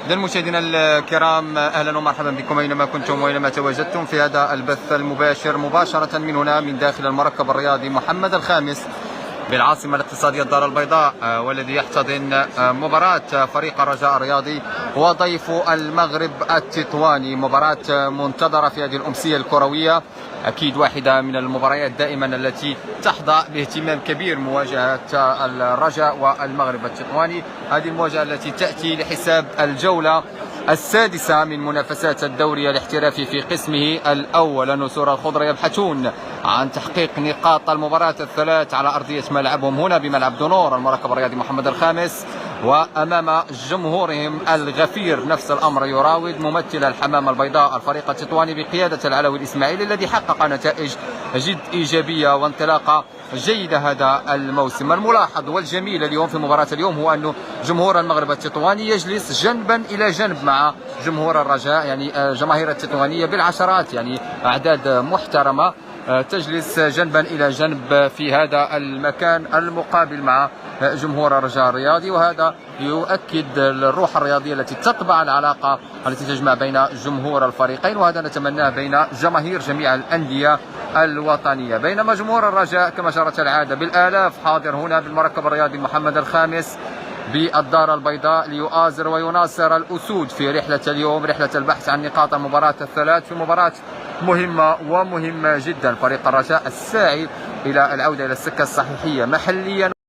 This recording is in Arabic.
إذن مشاهدينا الكرام، أهلا ومرحبا بكم أينما كنتم وأينما تواجدتم في هذا البث المباشر مباشرة من هنا من داخل المركب الرياضي محمد الخامس بالعاصمة الاقتصادية الدار البيضاء، والذي يحتضن مباراة فريق الرجاء الرياضي وضيف المغرب التطواني. مباراة منتظرة في هذه الأمسية الكروية، أكيد واحدة من المباريات دائما التي تحظى باهتمام كبير، مواجهة الرجاء والمغرب التطواني. هذه المواجهة التي تأتي لحساب الجولة السادسة من منافسات الدوري الاحترافي في قسمه الأول. النسور الخضر يبحثون عن تحقيق نقاط المباراة الثلاث على أرضية ملعبهم هنا بملعب دنور المركب الرياضي محمد الخامس، وأمام جمهورهم الغفير. نفس الأمر يراود ممثل الحمام البيضاء الفريق التطواني بقيادة العلوي الإسماعيلي الذي حقق نتائج جد إيجابية وانطلاقة جيدة هذا الموسم. الملاحظ والجميل اليوم في مباراة اليوم هو أن جمهور المغرب التطواني يجلس جنبا إلى جنب مع جمهور الرجاء، يعني جماهير التطوانية بالعشرات، يعني أعداد محترمة تجلس جنبا إلى جنب في هذا المكان المقابل مع جمهور الرجاء الرياضي، وهذا يؤكد الروح الرياضية التي تطبع العلاقة التي تجمع بين جمهور الفريقين، وهذا نتمناه بين جماهير جميع الأندية الوطنية. بينما جمهور الرجاء كما جرت العادة بالآلاف حاضر هنا بالمركب الرياضي محمد الخامس بالدار البيضاء ليؤازر ويناصر الأسود في رحلة اليوم، رحلة البحث عن نقاط المباراة الثلاث في مباراة مهمة ومهمة جدا. فريق الرجاء الساعي إلى العودة إلى السكة الصحيحية محليا